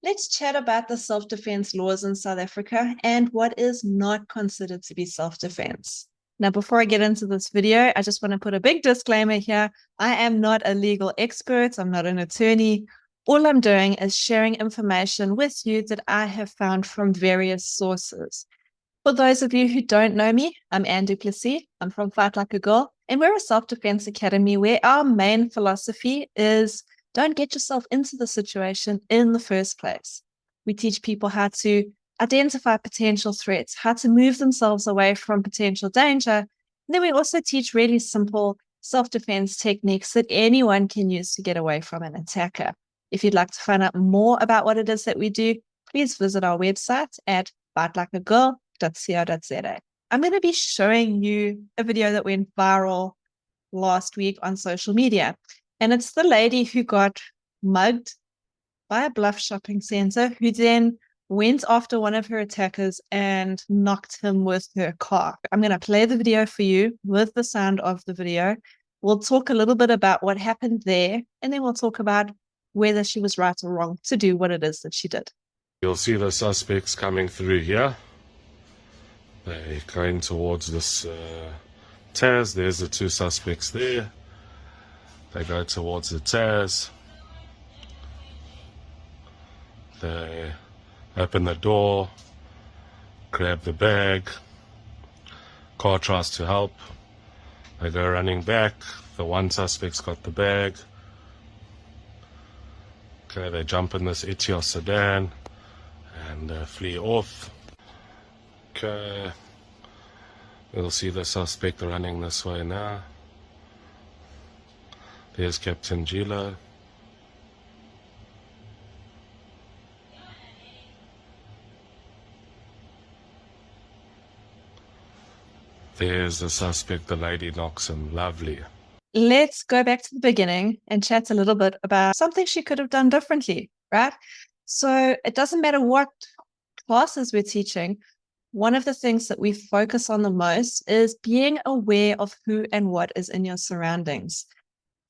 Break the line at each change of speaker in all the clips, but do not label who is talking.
Let's chat about the self-defense laws in South Africa and what is not considered to be self-defense. Now, before I get into this video, I just want to put a big disclaimer here. I am not a legal expert. I'm not an attorney. All I'm doing is sharing information with you that I have found from various sources. For those of you who don't know me, I'm Anne du Plessis. I'm from Fight Like a Girl, and we're a self-defense academy where our main philosophy is don't get yourself into the situation in the first place. We teach people how to identify potential threats, how to move themselves away from potential danger. And then we also teach really simple self-defense techniques that anyone can use to get away from an attacker. If you'd like to find out more about what it is that we do, please visit our website at fightlikeagirl.co.za. I'm going to be showing you a video that went viral last week on social media. And it's the lady who got mugged by a Bluff shopping center who then went after one of her attackers and knocked him with her car. I'm going to play the video for you with the sound of the video. We'll talk a little bit about what happened there, and then we'll talk about whether she was right or wrong to do what it is that she did.
You'll see the suspects coming through here. They're going towards this Taz. There's the two suspects there. They go towards the Taz. They open the door, grab the bag. Car tries to help. They go running back. The one suspect's got the bag. Okay, they jump in this Etios sedan and flee off. Okay, we'll see the suspect running this way now. There's Captain Gila. There's the suspect, the lady knocks him. Lovely.
Let's go back to the beginning and chat a little bit about something she could have done differently, right? So it doesn't matter what classes we're teaching. One of the things that we focus on the most is being aware of who and what is in your surroundings.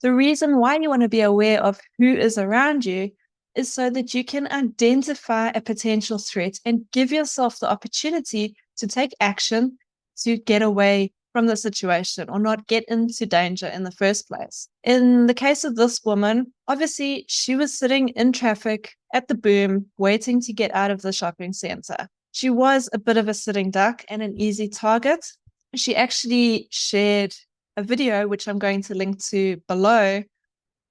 The reason why you want to be aware of who is around you is so that you can identify a potential threat and give yourself the opportunity to take action to get away from the situation or not get into danger in the first place. In the case of this woman, obviously she was sitting in traffic at the boom, waiting to get out of the shopping center. She was a bit of a sitting duck and an easy target. She actually shared a video, which I'm going to link to below,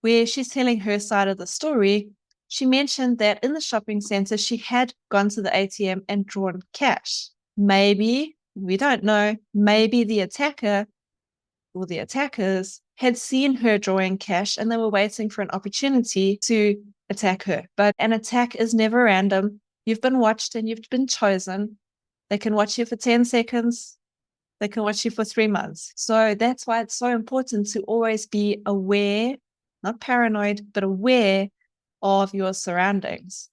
where she's telling her side of the story. She mentioned that in the shopping center, she had gone to the ATM and drawn cash. Maybe, we don't know, maybe the attacker or the attackers had seen her drawing cash and they were waiting for an opportunity to attack her. But an attack is never random. You've been watched and you've been chosen. They can watch you for 10 seconds. They can watch you for 3 months. So that's why it's so important to always be aware, not paranoid, but aware of your surroundings.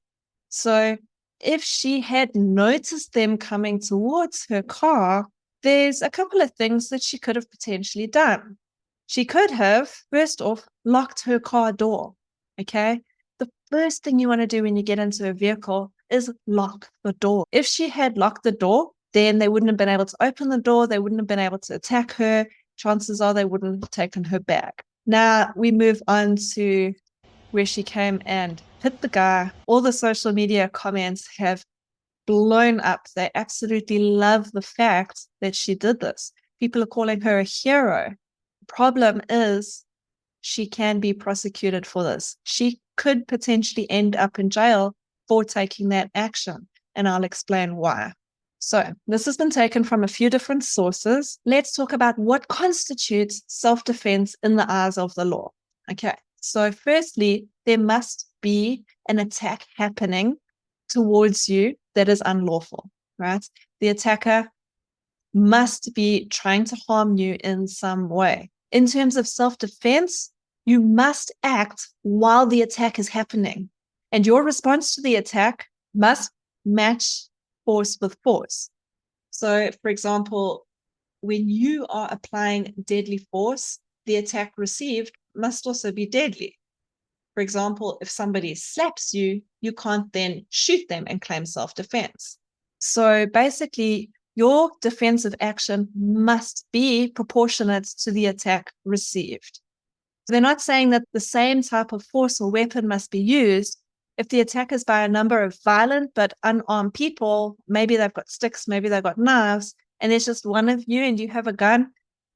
So if she had noticed them coming towards her car, there's a couple of things that she could have potentially done. She could have, first off, locked her car door. Okay. The first thing you want to do when you get into a vehicle is lock the door. If she had locked the door, then they wouldn't have been able to open the door. They wouldn't have been able to attack her. Chances are they wouldn't have taken her bag. Now we move on to where she came and hit the guy. All the social media comments have blown up. They absolutely love the fact that she did this. People are calling her a hero. The problem is she can be prosecuted for this. She could potentially end up in jail for taking that action, and I'll explain why. So this has been taken from a few different sources. Let's talk about what constitutes self-defense in the eyes of the law. Okay, so firstly, there must be an attack happening towards you that is unlawful, right? The attacker must be trying to harm you in some way. In terms of self-defense, you must act while the attack is happening. And your response to the attack must match force with force. So, for example, when you are applying deadly force, the attack received must also be deadly. For example, if somebody slaps you, you can't then shoot them and claim self-defense. So basically, your defensive action must be proportionate to the attack received. So they're not saying that the same type of force or weapon must be used. If the attack is by a number of violent but unarmed people, maybe they've got sticks, maybe they've got knives, and there's just one of you and you have a gun,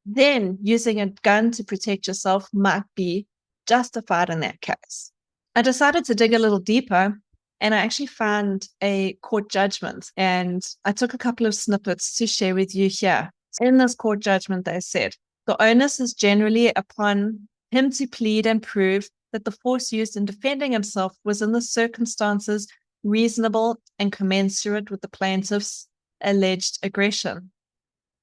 then using a gun to protect yourself might be justified in that case. I decided to dig a little deeper, and I actually found a court judgment, and I took a couple of snippets to share with you here. In this court judgment, they said, the onus is generally upon him to plead and prove that the force used in defending himself was in the circumstances reasonable and commensurate with the plaintiff's alleged aggression.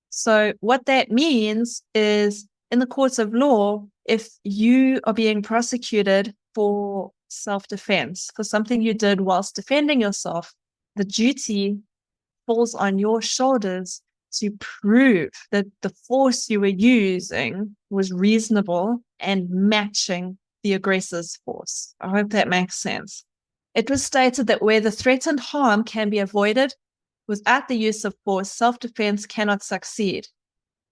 So what that means is, in the courts of law, if you are being prosecuted for self-defense, for something you did whilst defending yourself, the duty falls on your shoulders to prove that the force you were using was reasonable and matching the aggressor's force. I hope that makes sense. It was stated that where the threatened harm can be avoided without the use of force, self-defense cannot succeed.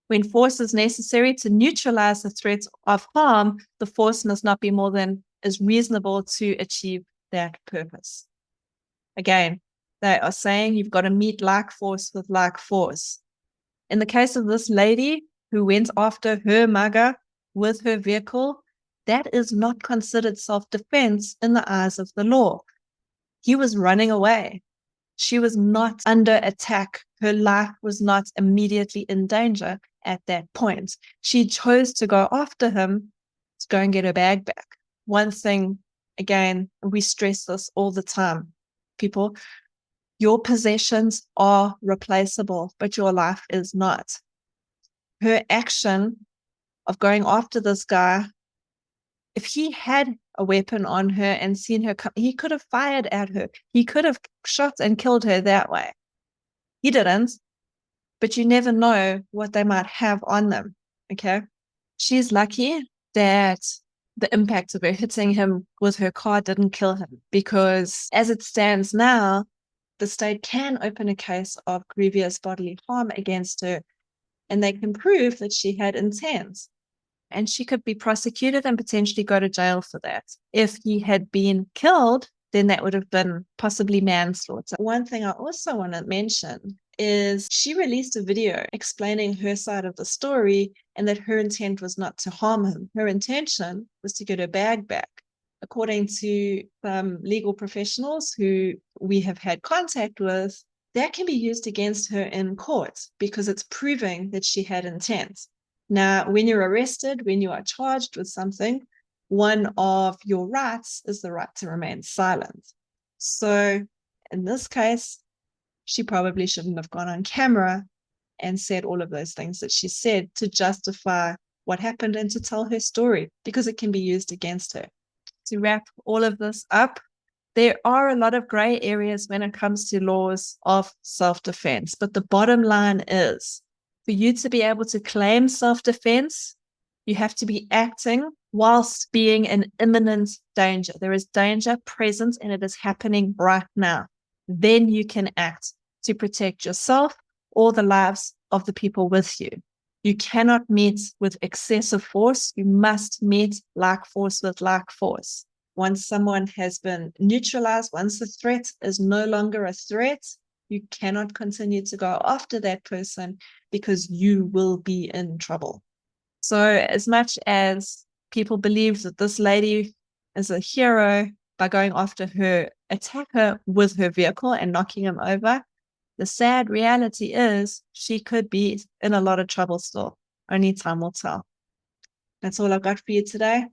When force is necessary to neutralize the threat of harm, the force must not be more than is reasonable to achieve that purpose. Again, they are saying you've got to meet like force with like force. In the case of this lady who went after her mugger with her vehicle, that is not considered self-defense in the eyes of the law. He was running away. She was not under attack. Her life was not immediately in danger at that point. She chose to go after him to go and get her bag back. One thing, again, we stress this all the time, people, your possessions are replaceable, but your life is not. Her action of going after this guy, if he had a weapon on her and seen her come, he could have fired at her. He could have shot and killed her that way. He didn't, but you never know what they might have on them, okay? She's lucky that the impact of her hitting him with her car didn't kill him, because as it stands now, the state can open a case of grievous bodily harm against her, and they can prove that she had intent. And she could be prosecuted and potentially go to jail for that. If he had been killed, then that would have been possibly manslaughter. One thing I also want to mention is she released a video explaining her side of the story, and that her intent was not to harm him. Her intention was to get her bag back. According to some legal professionals who we have had contact with, that can be used against her in court because it's proving that she had intent. Now, when you're arrested, when you are charged with something, one of your rights is the right to remain silent. So in this case, she probably shouldn't have gone on camera and said all of those things that she said to justify what happened and to tell her story, because it can be used against her. To wrap all of this up, there are a lot of gray areas when it comes to laws of self-defense, but the bottom line is, for you to be able to claim self-defense, you have to be acting whilst being in imminent danger. There is danger present and it is happening right now. Then you can act to protect yourself or the lives of the people with you. You cannot meet with excessive force. You must meet like force with like force. Once someone has been neutralized, once the threat is no longer a threat, you cannot continue to go after that person because you will be in trouble. So as much as people believe that this lady is a hero by going after her attacker with her vehicle and knocking him over, the sad reality is she could be in a lot of trouble still. Only time will tell. That's all I've got for you today.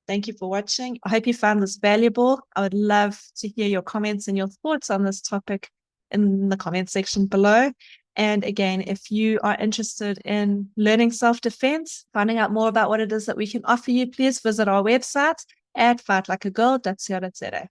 Thank you for watching. I hope you found this valuable. I would love to hear your comments and your thoughts on this topic in the comment section below. And again, if you are interested in learning self-defense, finding out more about what it is that we can offer you, please visit our website at fightlikeagirl.co.za.